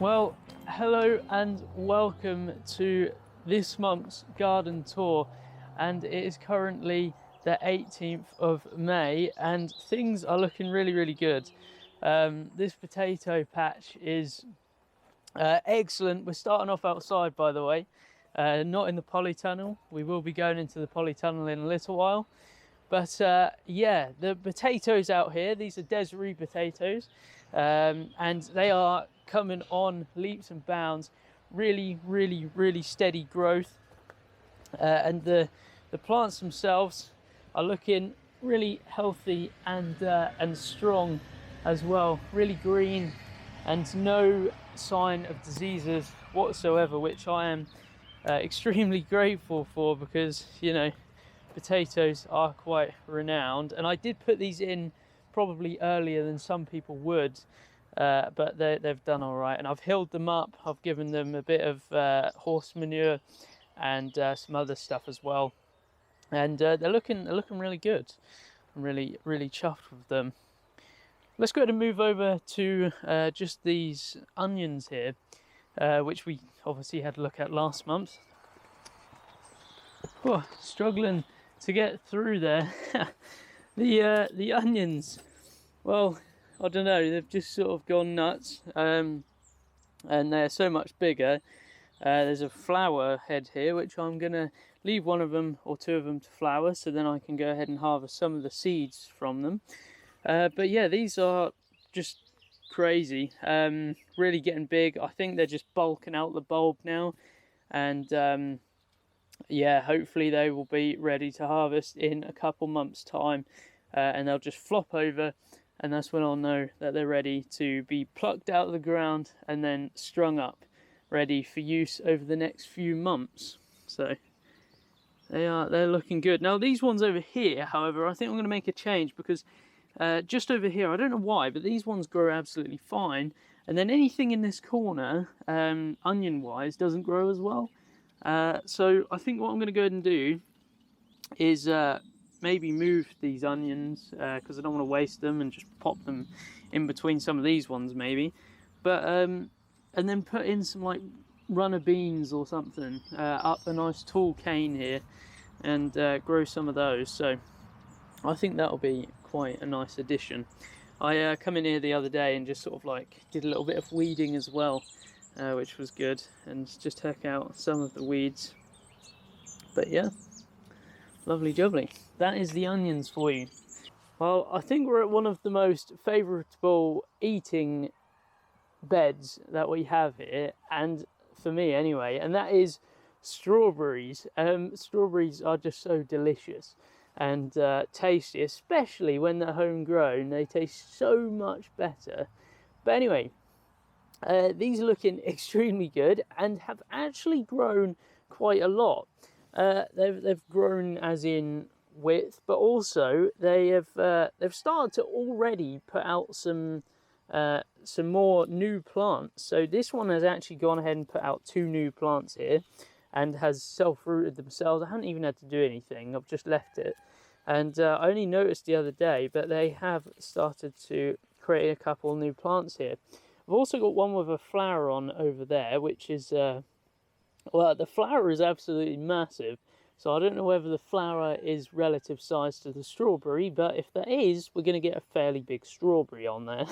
Well, hello and welcome to this month's garden tour, and it is currently the 18th of May and things are looking really good. This potato patch is excellent. We're starting off outside, by the way, not in the polytunnel. We will be going into the polytunnel in a little while. But yeah, the potatoes out here, these are Desiree potatoes, and they are coming on leaps and bounds. Really steady growth, and the plants themselves are looking really healthy and strong as well. Really green, and no sign of diseases whatsoever, which I am extremely grateful for, because potatoes are quite renowned. And I did put these in probably earlier than some people would, but they've done all right, and I've hilled them up. I've given them a bit of horse manure and some other stuff as well, and they're looking really good. I'm really chuffed with them. Let's go ahead and move over to just these onions here, which we obviously had a look at last month. Oh, struggling to get through there. The onions, well, I don't know, they've just sort of gone nuts, and they're so much bigger. There's a flower head here, which I'm gonna leave one of them or two of them to flower, so then I can go ahead and harvest some of the seeds from them. But yeah, these are just crazy, really getting big. I think they're just bulking out the bulb now, and yeah, hopefully they will be ready to harvest in a couple months time, and they'll just flop over, and that's when I'll know that they're ready to be plucked out of the ground and then strung up, ready for use over the next few months. So they're looking good. Now these ones over here, however, I think I'm going to make a change, because just over here, I don't know why, but these ones grow absolutely fine, and then anything in this corner, onion wise, doesn't grow as well. So I think what I'm going to go ahead and do is maybe move these onions, because I don't want to waste them, and just pop them in between some of these ones maybe. But and then put in some like runner beans or something up a nice tall cane here, and grow some of those. So I think that'll be quite a nice addition. I come in here the other day and just sort of like did a little bit of weeding as well, which was good, and just took out some of the weeds. But yeah, lovely jubbly. That is the onions for you. Well, I think we're at one of the most favourable eating beds that we have here, and for me anyway, and that is strawberries. Strawberries are just so delicious and tasty, especially when they're homegrown. They taste so much better. But anyway, these are looking extremely good and have actually grown quite a lot. They've grown as in width, but also they've started to already put out some more new plants. So this one has actually gone ahead and put out 2 new plants here, and has self-rooted themselves. I haven't even had to do anything, I've just left it. And I only noticed the other day, but they have started to create a couple new plants here. I've also got one with a flower on over there, which is, well, the flower is absolutely massive. So I don't know whether the flower is relative size to the strawberry, but if that is, we're going to get a fairly big strawberry on there.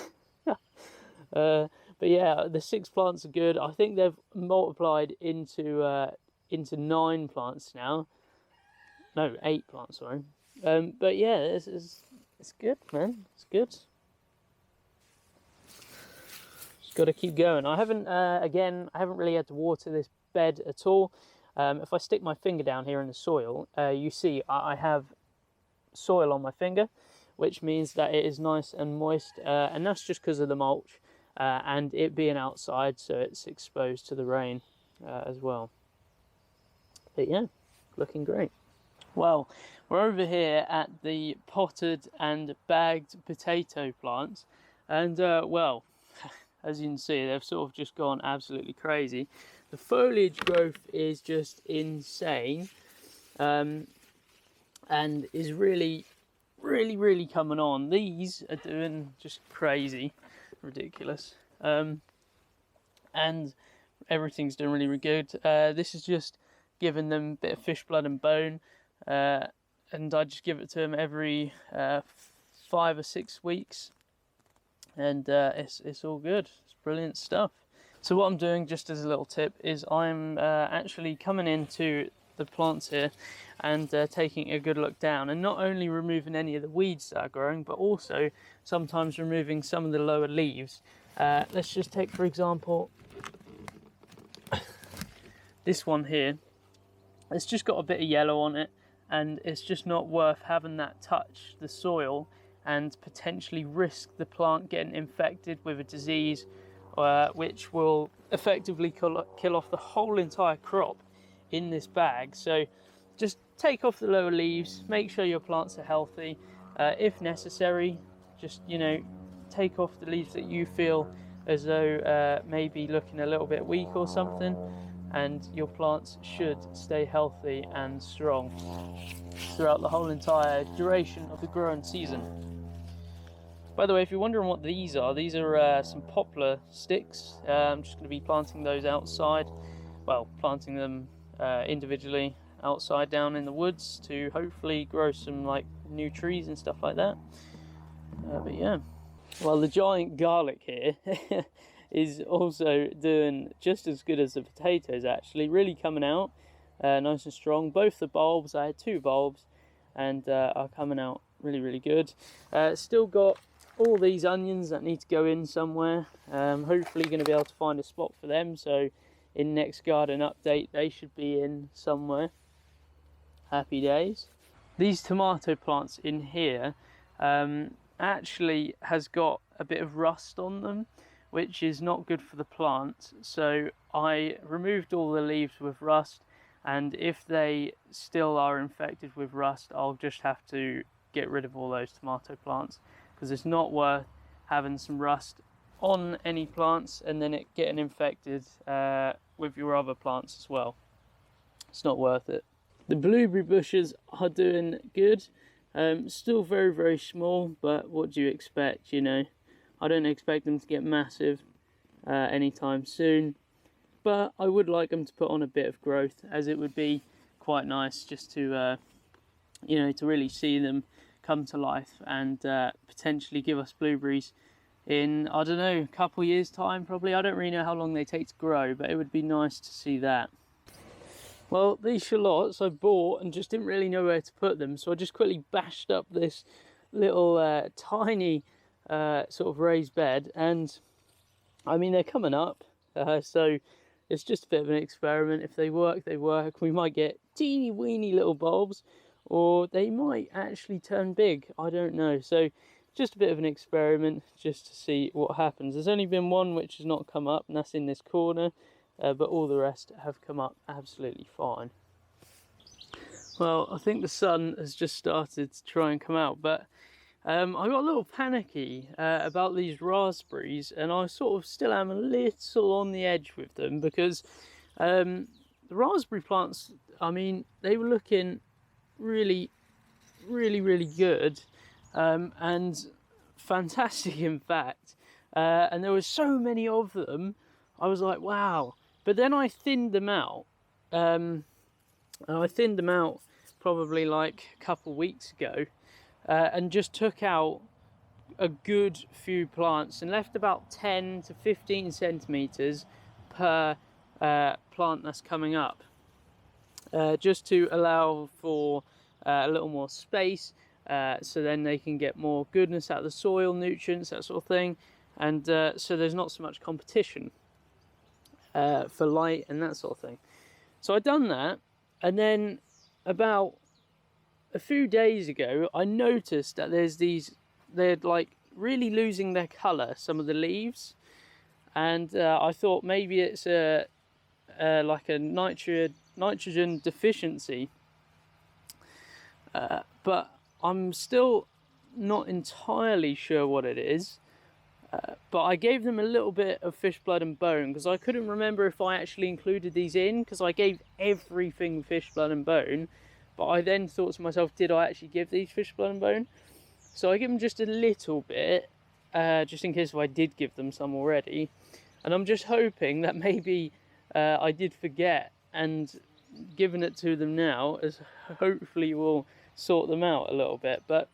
But yeah, the 6 plants are good. I think they've multiplied into 9 plants now. No, 8 plants, sorry. But yeah, it's good, man. It's good. Got to keep going. I haven't really had to water this bed at all. If I stick my finger down here in the soil, you see I have soil on my finger, which means that it is nice and moist, and that's just because of the mulch and it being outside, so it's exposed to the rain as well. But yeah, looking great. Well, we're over here at the potted and bagged potato plants, and well, as you can see, they've sort of just gone absolutely crazy. The foliage growth is just insane, and is really coming on. These are doing just crazy, ridiculous. And and everything's doing really, really good. This is just giving them a bit of fish blood and bone, and I just give it to them every 5 or 6 weeks, and it's all good. It's brilliant stuff. So what I'm doing, just as a little tip, is I'm actually coming into the plants here and taking a good look down, and not only removing any of the weeds that are growing, but also sometimes removing some of the lower leaves. Let's just take, for example, this one here. It's just got a bit of yellow on it, and it's just not worth having that touch the soil and potentially risk the plant getting infected with a disease, which will effectively kill off the whole entire crop in this bag. So just take off the lower leaves, make sure your plants are healthy. If necessary, just, you know, take off the leaves that you feel as though maybe looking a little bit weak or something, and your plants should stay healthy and strong throughout the whole entire duration of the growing season. By the way, if you're wondering what these are some poplar sticks. I'm just going to be planting those outside, well, planting them individually outside down in the woods to hopefully grow some like new trees and stuff like that. But yeah, well, the giant garlic here is also doing just as good as the potatoes, actually, really coming out nice and strong. Both the bulbs, I had 2 bulbs, and are coming out really, really good. Still got all these onions that need to go in somewhere. Hopefully going to be able to find a spot for them, so in next garden update they should be in somewhere. Happy days. These tomato plants in here actually has got a bit of rust on them, which is not good for the plant. So I removed all the leaves with rust, and if they still are infected with rust, I'll just have to get rid of all those tomato plants, because it's not worth having some rust on any plants and then it getting infected with your other plants as well. It's not worth it. The blueberry bushes are doing good. Still very, very small, but what do you expect, you know? I don't expect them to get massive anytime soon, but I would like them to put on a bit of growth, as it would be quite nice just to, you know, to really see them come to life and potentially give us blueberries in, I don't know, a couple years time probably. I don't really know how long they take to grow, but it would be nice to see that. Well, these shallots I bought and just didn't really know where to put them, so I just quickly bashed up this little tiny sort of raised bed, and I mean, they're coming up, so it's just a bit of an experiment. If they work, they work. We might get teeny weeny little bulbs, or they might actually turn big, I don't know. So just a bit of an experiment just to see what happens. There's only been one which has not come up, and that's in this corner, but all the rest have come up absolutely fine. Well, I think the sun has just started to try and come out, but I got a little panicky about these raspberries, and I sort of still am a little on the edge with them, because the raspberry plants, I mean, they were looking really, really, really good, and fantastic in fact, and there were so many of them. I was like, wow. But then I thinned them out, and I thinned them out probably like a couple weeks ago, and just took out a good few plants and left about 10 to 15 centimeters per plant that's coming up, just to allow for a little more space, so then they can get more goodness out of the soil, nutrients, that sort of thing, and so there's not so much competition for light and that sort of thing. So I done that, and then about a few days ago I noticed that they're like really losing their colour, some of the leaves, and I thought maybe it's like a nitrogen deficiency, but I'm still not entirely sure what it is. But I gave them a little bit of fish blood and bone, because I couldn't remember if I actually included these in, because I gave everything fish blood and bone. But I then thought to myself, did I actually give these fish blood and bone? So I give them just a little bit, just in case if I did give them some already. and I'm just hoping that maybe I did forget, and giving it to them now as hopefully will sort them out a little bit, but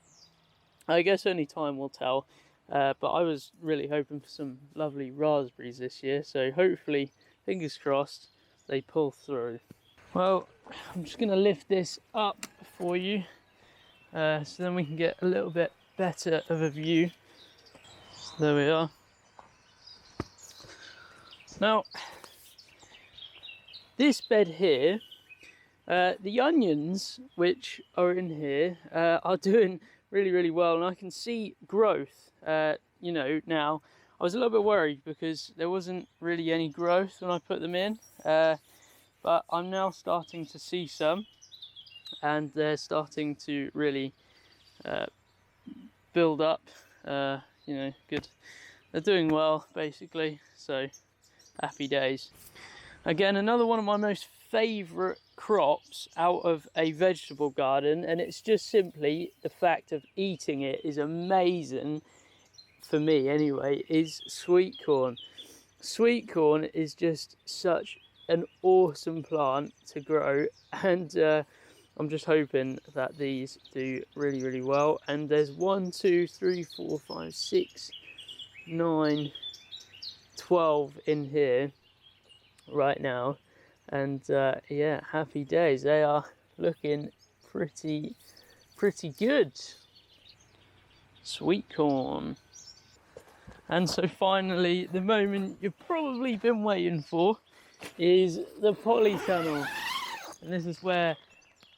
I guess only time will tell. But I was really hoping for some lovely raspberries this year, so hopefully, fingers crossed, they pull through. Well, I'm just going to lift this up for you, so then we can get a little bit better of a view. So there we are. Now, this bed here, the onions which are in here are doing really well, and I can see growth. You know, now I was a little bit worried because there wasn't really any growth when I put them in, but I'm now starting to see some, and they're starting to really build up. You know, good. They're doing well, basically, so happy days. Again, another one of my most favourite crops out of a vegetable garden, and it's just simply the fact of eating it is amazing, for me anyway, is sweet corn. Sweet corn is just such an awesome plant to grow, and I'm just hoping that these do really well. And there's 1, 2, 3, 4, 5, 6, 9, 12 in here right now, and yeah, happy days. They are looking pretty good. Sweet corn. And so finally, the moment you've probably been waiting for is the polytunnel, and this is where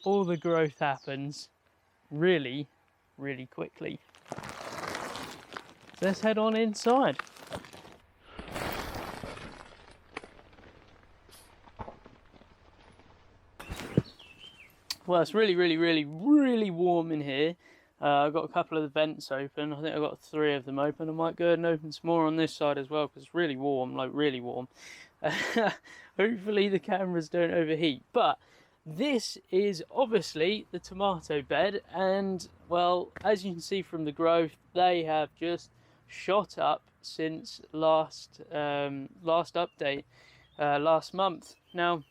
all the growth happens really quickly. So let's head on inside. Well, it's really warm in here. I've got a couple of the vents open. I think I've got 3 of them open. I might go ahead and open some more on this side as well, because it's really warm, like really warm. Hopefully the cameras don't overheat. But this is obviously the tomato bed, and well, as you can see from the growth, they have just shot up since last update, last month. Now,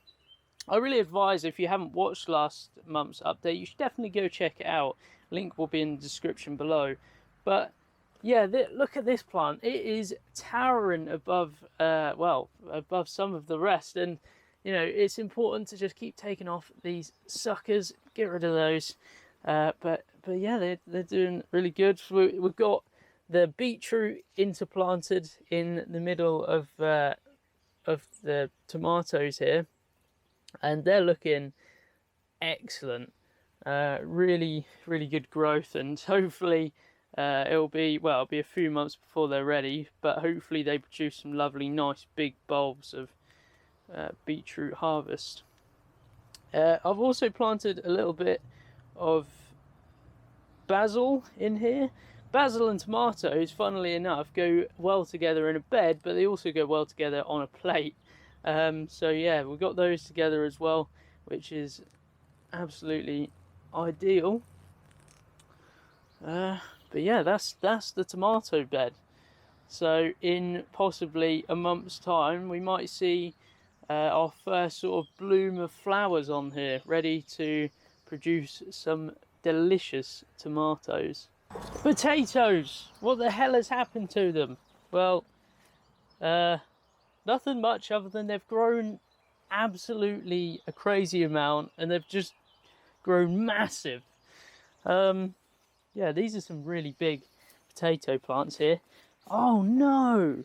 I really advise, if you haven't watched last month's update, you should definitely go check it out. Link will be in the description below. But yeah, look at this plant. It is towering above, well, above some of the rest. And you know, it's important to just keep taking off these suckers, get rid of those. But yeah, they're doing really good. So we've got the beetroot interplanted in the middle of the tomatoes here, and they're looking excellent. Really good growth, and hopefully it'll be a few months before they're ready, but hopefully they produce some lovely nice big bulbs of beetroot harvest. I've also planted a little bit of basil in here. Basil and tomatoes, funnily enough, go well together in a bed, but they also go well together on a plate. So yeah, we've got those together as well, which is absolutely ideal. But yeah, that's the tomato bed. So in possibly a month's time, we might see our first sort of bloom of flowers on here, ready to produce some delicious tomatoes. Potatoes! What the hell has happened to them? Well, nothing much other than they've grown absolutely a crazy amount, and they've just grown massive. Yeah, these are some really big potato plants here. Oh no!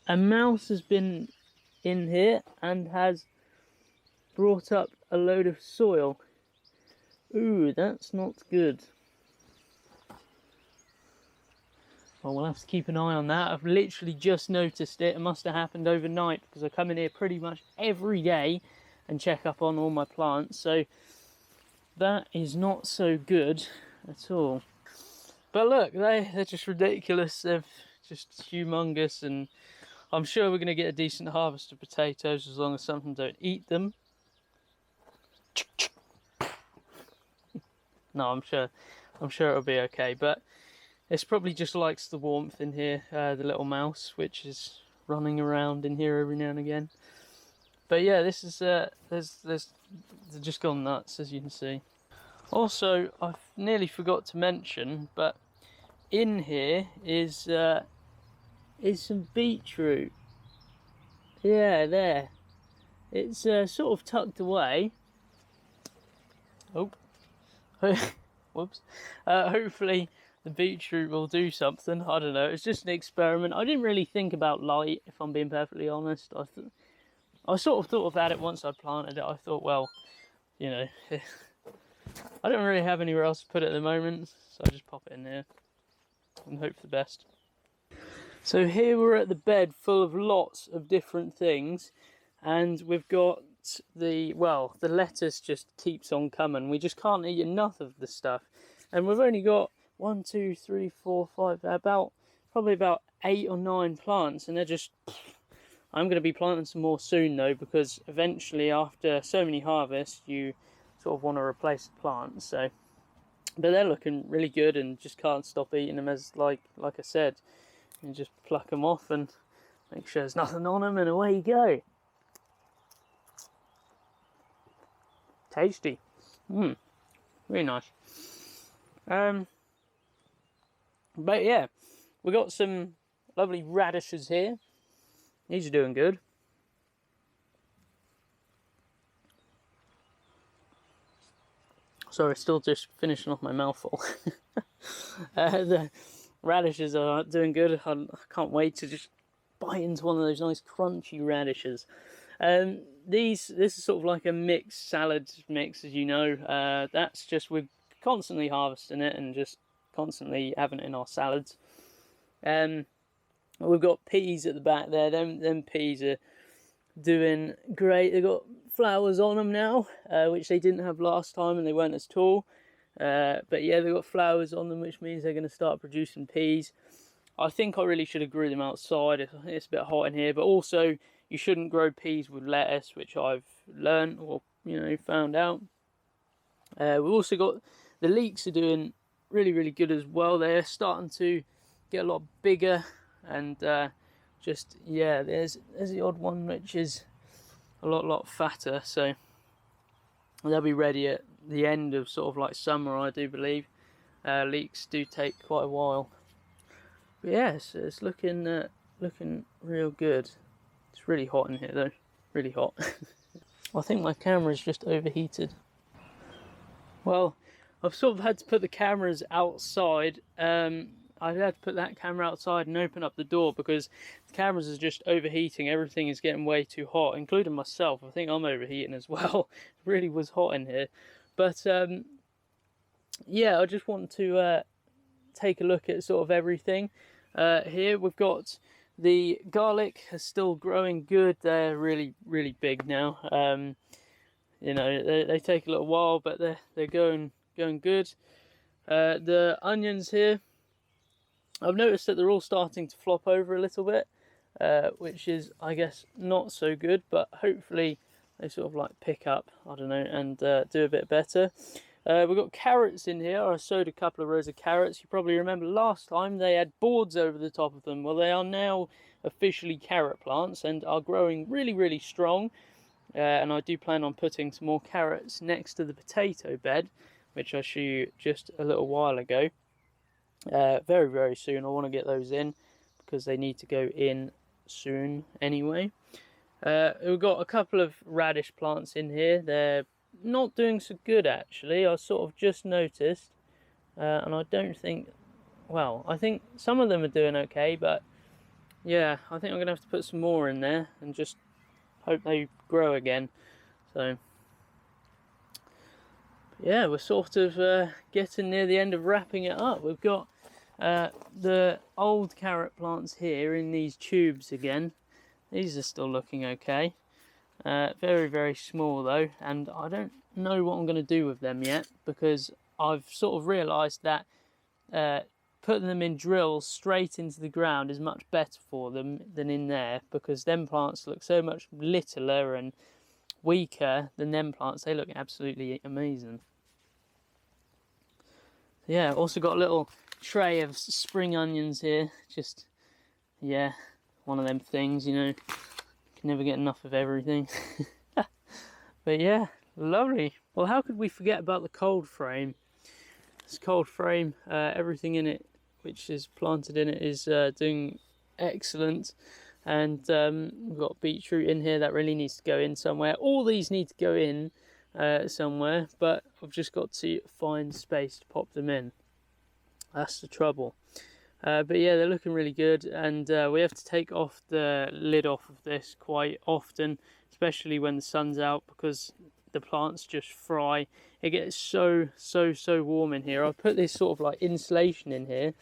A mouse has been in here and has brought up a load of soil. Ooh, that's not good. Well, we'll have to keep an eye on that. I've literally just noticed it. It must have happened overnight, because I come in here pretty much every day and check up on all my plants. So that is not so good at all. But look, they're just ridiculous. They're just humongous, and I'm sure we're going to get a decent harvest of potatoes as long as something don't eat them. No, I'm sure it'll be okay. But it's probably just likes the warmth in here, the little mouse, which is running around in here every now and again. But yeah, this is they're just gone nuts, as you can see. Also, I nearly forgot to mention, but in here is some beetroot. Yeah, there. It's sort of tucked away. Oh, whoops. Hopefully the beetroot will do something. I don't know. It's just an experiment. I didn't really think about light, if I'm being perfectly honest. I sort of thought about it once I planted it. I thought, well, you know, I don't really have anywhere else to put it at the moment, so I just pop it in there and hope for the best. So here we're at the bed full of lots of different things, and we've got the lettuce just keeps on coming. We just can't eat enough of the stuff, and we've only got 1, 2, 3, 4, 5, probably about 8 or 9 plants, and they're just. I'm going to be planting some more soon though, because eventually after so many harvests you sort of want to replace the plants. So, but they're looking really good, and just can't stop eating them, as like I said. And just pluck them off and make sure there's nothing on them, and away you go. Tasty. Really nice. But yeah, we got some lovely radishes here. These are doing good. Sorry, still just finishing off my mouthful. The radishes are doing good. I can't wait to just bite into one of those nice crunchy radishes. This is sort of like a mixed salad mix, as you know. That's just, we're constantly harvesting it and just constantly having it in our salads. We've got peas at the back there. Them peas are doing great. They've got flowers on them now, which they didn't have last time, and they weren't as tall. But yeah, they've got flowers on them, which means they're going to start producing peas. I think I really should have grew them outside. It's a bit hot in here, but also you shouldn't grow peas with lettuce, which I've learned, or found out. We've also got the leeks are doing really, really good as well. They're starting to get a lot bigger, and just, yeah, there's the odd one which is a lot fatter, so they'll be ready at the end of sort of like summer, I do believe. Leeks do take quite a while, but yeah, it's looking real good. It's really hot in here though, really hot. I think my camera's just overheated. Well, I've sort of had to put the cameras outside. I had to put that camera outside and open up the door because the cameras are just overheating. Everything is getting way too hot, including myself. I think I'm overheating as well. It really was hot in here. But yeah, I just want to take a look at sort of everything. Here we've got the garlic is still growing good. They're really, really big now. They take a little while, but they're going good. The onions here, I've noticed that they're all starting to flop over a little bit, which is, I guess, not so good, but hopefully they sort of like pick up, I don't know, and do a bit better. We've got carrots in here. I sowed a couple of rows of carrots. You probably remember last time they had boards over the top of them. Well, they are now officially carrot plants and are growing really, really strong. And I do plan on putting some more carrots next to the potato bed, which I showed you just a little while ago. Very, very soon. I want to get those in because they need to go in soon anyway. We've got a couple of radish plants in here. They're not doing so good, actually. I sort of just noticed, and I don't think, well, I think some of them are doing okay, but yeah, I think I'm gonna have to put some more in there and just hope they grow again. So yeah, we're sort of getting near the end of wrapping it up. We've got the old carrot plants here in these tubes again. These are still looking okay. Very, very small though, and I don't know what I'm going to do with them yet, because I've sort of realised that putting them in drills straight into the ground is much better for them than in there, because them plants look so much littler and weaker than them plants. They look absolutely amazing. Yeah, also got a little tray of spring onions here. Just, yeah, one of them things, you know, can never get enough of everything. But yeah, lovely. Well, how could we forget about the cold frame? This cold frame, everything in it which is planted in it is doing excellent. And we've got beetroot in here that really needs to go in somewhere. All these need to go in somewhere, but I've just got to find space to pop them in. That's the trouble. But yeah, they're looking really good, and we have to take off the lid off of this quite often, especially when the sun's out, because the plants just fry. It gets so warm in here. I've put this sort of like insulation in here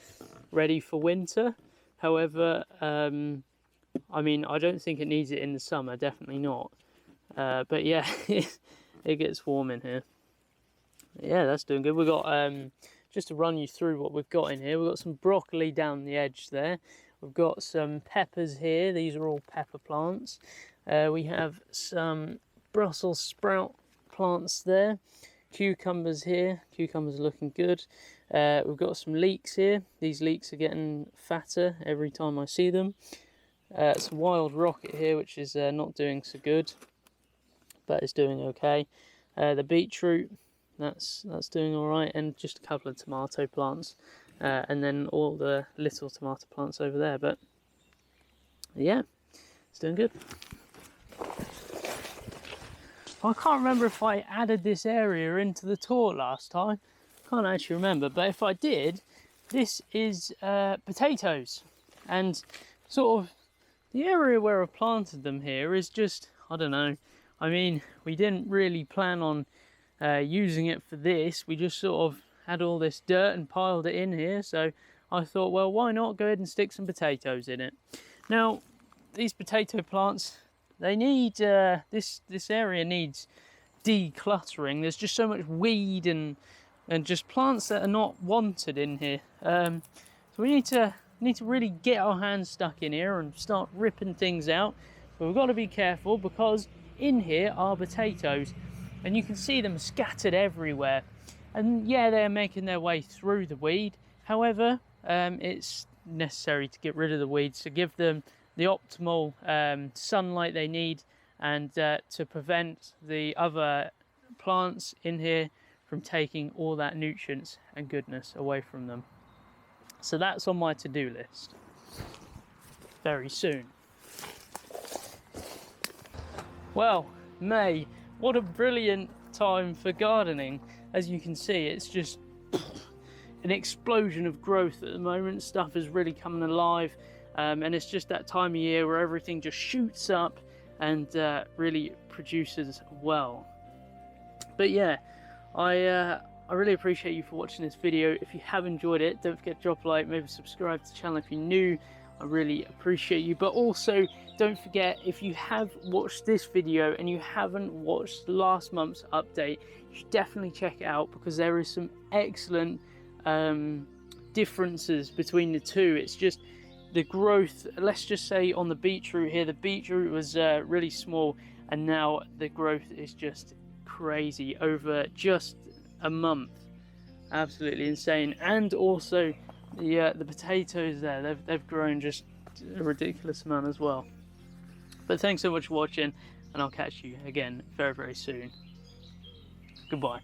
ready for winter. However, I mean, I don't think it needs it in the summer, definitely not. But yeah, it gets warm in here. Yeah, that's doing good. We've got just to run you through what we've got in here, we've got some broccoli down the edge there. We've got some peppers here. These are all pepper plants. We have some Brussels sprout plants there. Cucumbers here. Cucumbers are looking good. We've got some leeks here. These leeks are getting fatter every time I see them. Some wild rocket here, which is not doing so good, but it's doing okay. The beetroot, that's doing all right, and just a couple of tomato plants, and then all the little tomato plants over there. But yeah, it's doing good. I can't remember if I added this area into the tour last time. Can't actually remember, but if I did, this is potatoes, and sort of the area where I planted them here is just, I don't know, I mean, we didn't really plan on using it for this. We just sort of had all this dirt and piled it in here, so I thought, well, why not go ahead and stick some potatoes in it. Now, these potato plants, they need, this area needs decluttering. There's just so much weed and just plants that are not wanted in here. So we need to really get our hands stuck in here and start ripping things out. But we've got to be careful, because in here are potatoes, and you can see them scattered everywhere. And yeah, they're making their way through the weed. However, it's necessary to get rid of the weeds, to give them the optimal sunlight they need, and to prevent the other plants in here from taking all that nutrients and goodness away from them. So that's on my to-do list very soon. Well, May, what a brilliant time for gardening. As you can see, it's just an explosion of growth at the moment. Stuff is really coming alive, and it's just that time of year where everything just shoots up and really produces well. But yeah, I really appreciate you for watching this video. If you have enjoyed it, don't forget to drop a like, maybe subscribe to the channel if you're new. I really appreciate you. But also, don't forget, if you have watched this video and you haven't watched last month's update, you should definitely check it out, because there is some excellent differences between the two. It's just the growth, let's just say on the beetroot here, the beetroot was really small, and now the growth is just crazy over just a month. Absolutely insane. And also the potatoes there, they've grown just a ridiculous amount as well. But thanks so much for watching, and I'll catch you again very soon. Goodbye.